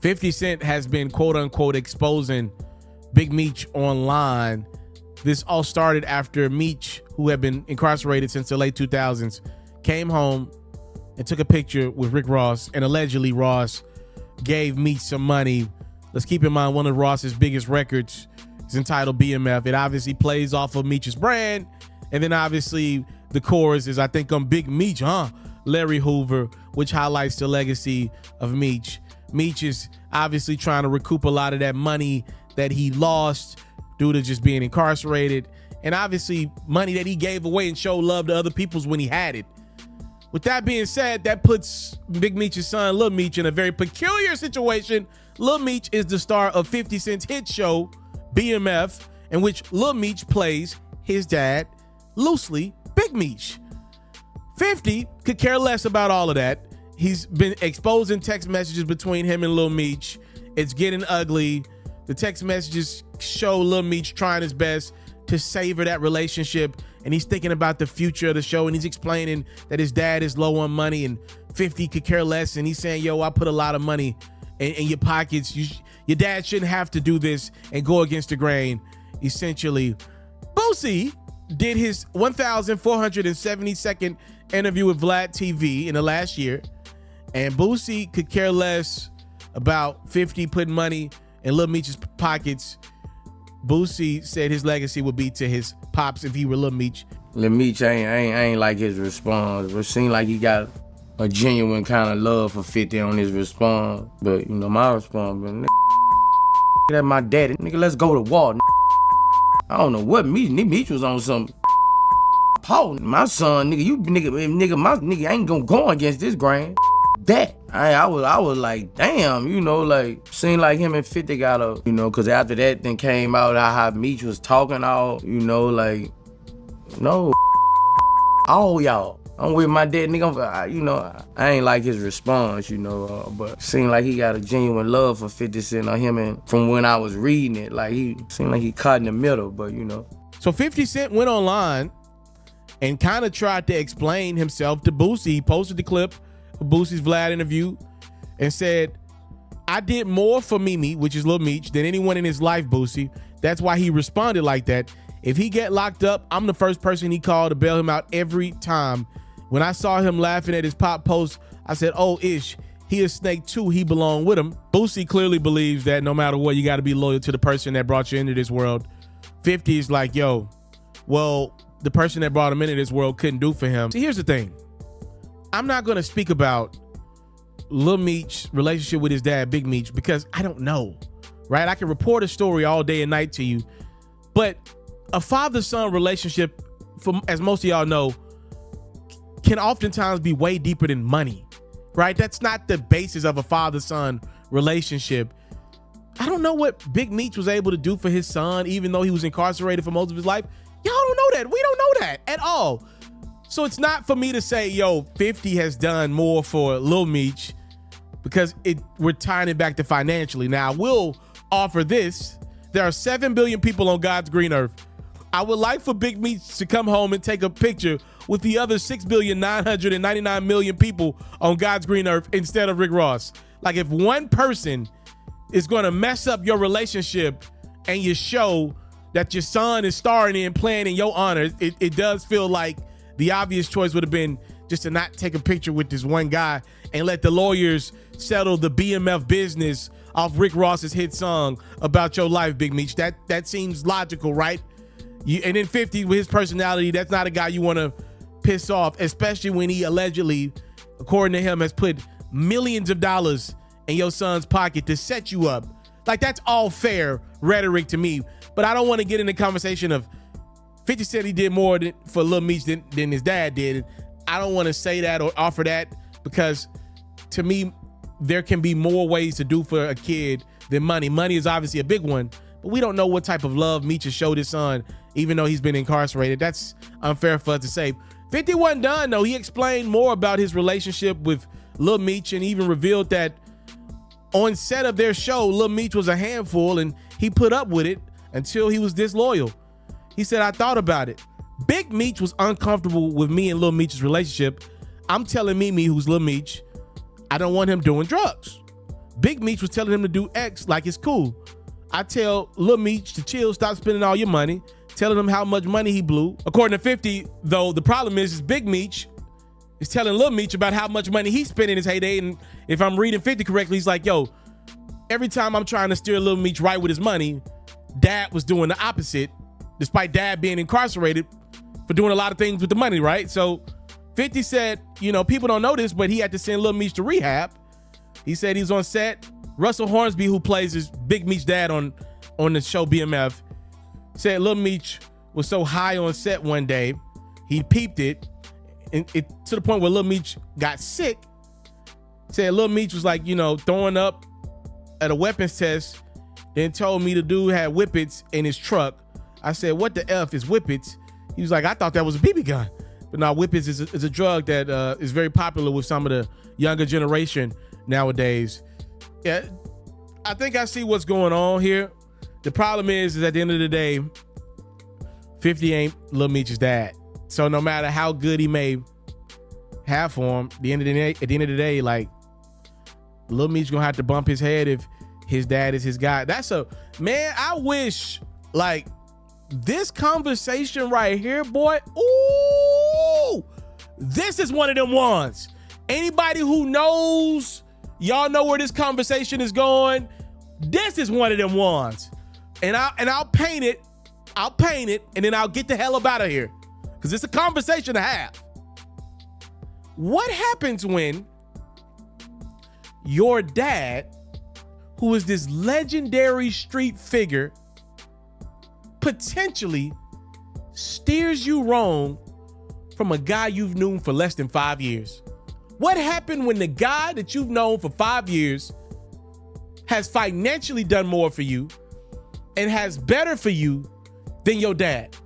50 Cent has been quote unquote exposing Big Meech online. This all started after Meech, who had been incarcerated since the late 2000s, came home and took a picture with Rick Ross, and allegedly Ross gave Meech some money. Let's keep in mind one of Ross's biggest records is entitled BMF. It obviously plays off of Meech's brand, and then obviously the chorus is, I think I'm Big Meech, Larry Hoover, which highlights the legacy of Meech. Meech is obviously trying to recoup a lot of that money that he lost due to just being incarcerated, and obviously money that he gave away and showed love to other people's when he had it. With that being said, that puts Big Meech's son, Lil Meech, in a very peculiar situation. Lil Meech is the star of 50 Cent's hit show, BMF, in which Lil Meech plays his dad, loosely Big Meech. 50 could care less about all of that. He's been exposing text messages between him and Lil Meech. It's getting ugly. The text messages show Lil Meech trying his best to savor that relationship, and he's thinking about the future of the show, and he's explaining that his dad is low on money and 50 could care less, and he's saying, yo, I put a lot of money in your pockets. Your dad shouldn't have to do this and go against the grain, essentially. Boosie did his 1,472nd interview with Vlad TV in the last year, and Boosie could care less about 50 putting money in Lil Meech's pockets. Boosie said his legacy would be to his pops if he were Lil Meech. Lil Meech, I ain't like his response. It seemed like he got a genuine kind of love for 50 on his response. But, you know, my response, but, that's my daddy. Nigga, let's go to war. I don't know what Meech was on some Paul, my son, nigga, my nigga ain't gonna go against this grain. That I was like, damn, you know, like seemed like him and 50 got a, you know, cause after that then came out how Meech was talking all, you know, like, no, all y'all. I'm with my dad, nigga. You know, I ain't like his response, you know, but seemed like he got a genuine love for 50 Cent on him, and from when I was reading it, like he seemed like he caught in the middle, but you know. So 50 Cent went online and kind of tried to explain himself to Boosie. He posted the clip of Boosie's Vlad interview and said, I did more for Mimi, which is Lil Meech, than anyone in his life, Boosie. That's why he responded like that. If he get locked up, I'm the first person he called to bail him out every time. When I saw him laughing at his pop post, I said, oh, ish, he a snake too, he belong with him. Boosie clearly believes that no matter what, you got to be loyal to the person that brought you into this world. 50 is like, yo, well, the person that brought him into this world couldn't do for him. See, here's the thing. I'm not going to speak about Lil Meech's relationship with his dad, Big Meech, because I don't know, right? I can report a story all day and night to you, but a father-son relationship, as most of y'all know, can oftentimes be way deeper than money, right? That's not the basis of a father-son relationship. I don't know what Big Meech was able to do for his son, even though he was incarcerated for most of his life. Y'all don't know that. We don't know that at all. So it's not for me to say, yo, 50 has done more for Lil Meech, because we're tying it back to financially. Now, I will offer this. There are 7 billion people on God's green earth. I would like for Big Meech to come home and take a picture with the other 6,999,000,000 people on God's green earth instead of Rick Ross. Like, if one person is going to mess up your relationship and your show that your son is starring in, playing in your honor, it does feel like the obvious choice would have been just to not take a picture with this one guy and let the lawyers settle the BMF business off Rick Ross's hit song About Your Life, Big Meech. That seems logical, right? And then 50, with his personality, that's not a guy you want to piss off, especially when he allegedly, according to him, has put millions of dollars in your son's pocket to set you up. Like, that's all fair rhetoric to me, but I don't want to get in the conversation of 50 said he did more for Lil Meech than his dad did. I don't want to say that or offer that, because to me, there can be more ways to do for a kid than money. Money is obviously a big one, but we don't know what type of love Meech has showed his son, even though he's been incarcerated. That's unfair for us to say. 50 wasn't done, though. He explained more about his relationship with Lil Meech and even revealed that on set of their show, Lil Meech was a handful and he put up with it until he was disloyal. He said, I thought about it. Big Meech was uncomfortable with me and Lil Meech's relationship. I'm telling Mimi, who's Lil Meech, I don't want him doing drugs. Big Meech was telling him to do X like it's cool. I tell Lil Meech to chill, stop spending all your money, telling him how much money he blew. According to 50, though, the problem is Big Meech is telling Lil Meech about how much money he spent in his heyday. And if I'm reading 50 correctly, he's like, yo, every time I'm trying to steer Lil Meech right with his money, Dad was doing the opposite, despite Dad being incarcerated for doing a lot of things with the money, right? So 50 said, you know, people don't know this, but he had to send Lil Meech to rehab. He said he was on set. Russell Hornsby, who plays his Big Meech's dad on the show BMF, said Lil Meech was so high on set one day, he peeped it, and it to the point where Lil Meech got sick. Said Lil Meech was like, you know, throwing up at a weapons test, then told me the dude had whippets in his truck. I said, what the F is whippets? He was like, I thought that was a BB gun. But now whippets is a drug that is very popular with some of the younger generation nowadays. Yeah, I think I see what's going on here. The problem is at the end of the day, 50 ain't Lil Meech's dad. So no matter how good he may have for him, at the end of the day, like, Lil Meech gonna have to bump his head if his dad is his guy. Man, I wish, like, this conversation right here, boy, ooh, this is one of them ones. Anybody who knows, y'all know where this conversation is going. This is one of them ones. And I'll paint it, and then I'll get the hell up out of here. Because it's a conversation to have. What happens when your dad, who is this legendary street figure, potentially steers you wrong from a guy you've known for less than 5 years? What happened when the guy that you've known for 5 years has financially done more for you and has better for you than your dad?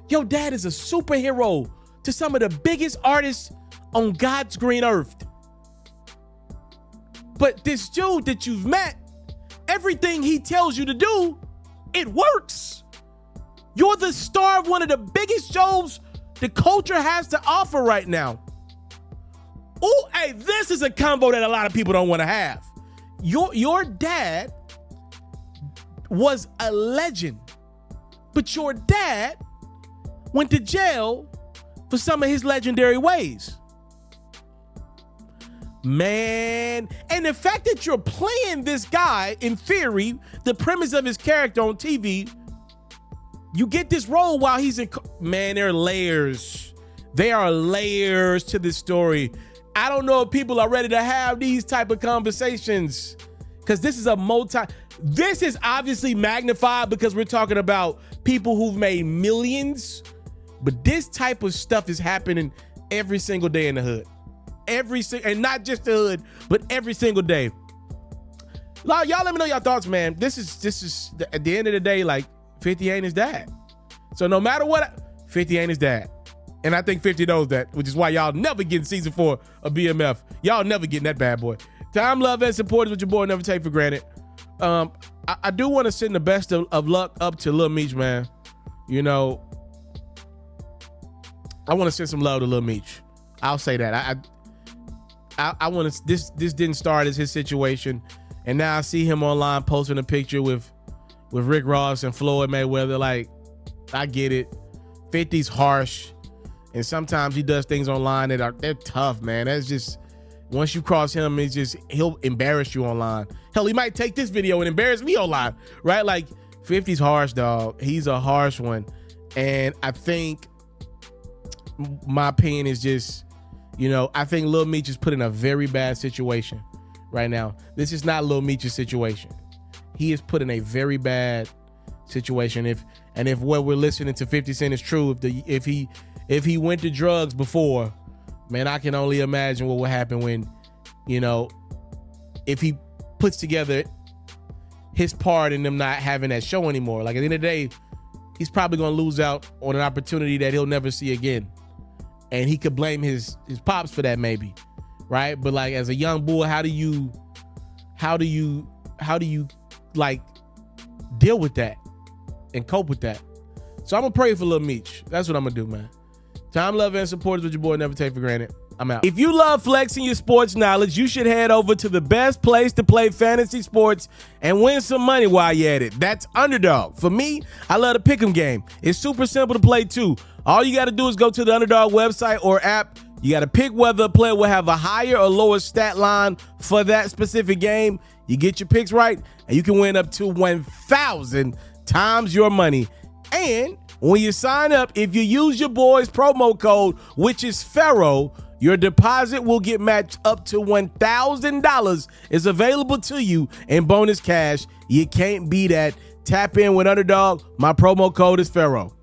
Your dad is a superhero to some of the biggest artists on God's green earth. But this dude that you've met, everything he tells you to do, it works. You're the star of one of the biggest shows the culture has to offer right now. Oh, hey, this is a combo that a lot of people don't want to have. Your dad was a legend, but your dad went to jail for some of his legendary ways. Man, and the fact that you're playing this guy, in theory, the premise of his character on TV, you get this role while he's in, man, there are layers. There are layers to this story. I don't know if people are ready to have these type of conversations, because this is this is obviously magnified because we're talking about people who've made millions, but this type of stuff is happening every single day in the hood. And not just the hood, but every single day. Y'all let me know your thoughts, man. This is at the end of the day, like, 50 ain't his dad. So no matter what, 50 ain't his dad. And I think 50 knows that, which is why y'all never getting season 4 of BMF. Y'all never getting that bad boy. Time, love, and support is what your boy never take for granted. I do want to send the best of luck up to Lil Meech, man. You know, I want to send some love to Lil Meech. I'll say that. I want to. This didn't start as his situation, and now I see him online posting a picture with Rick Ross and Floyd Mayweather. Like, I get it. 50's harsh, and sometimes he does things online they're tough, man. That's just, once you cross him, it's just, he'll embarrass you online. Hell, he might take this video and embarrass me online, right? Like, 50's harsh, dog. He's a harsh one, and I think my opinion is just, you know, I think Lil Meech is put in a very bad situation right now. This is not Lil Meech's situation. He is put in a very bad situation. If what we're listening to 50 Cent is true, if he went to drugs before, man, I can only imagine what will happen when, you know, if he puts together his part in them not having that show anymore. Like, at the end of the day, he's probably gonna lose out on an opportunity that he'll never see again. And he could blame his pops for that, maybe, right? But, like, as a young boy, how do you like deal with that and cope with that? So I'm gonna pray for Lil Meech. That's what I'm gonna do, man. Time, love, and support is what your boy never take for granted. I'm out. If you love flexing your sports knowledge, you should head over to the best place to play fantasy sports and win some money while you're at it. That's Underdog. For me, I love the pick'em game. It's super simple to play too. All you got to do is go to the Underdog website or app. You got to pick whether a player will have a higher or lower stat line for that specific game. You get your picks right, and you can win up to 1,000 times your money. And when you sign up, if you use your boy's promo code, which is Ferro, your deposit will get matched up to $1,000. It's available to you in bonus cash. You can't beat that. Tap in with Underdog. My promo code is Ferro.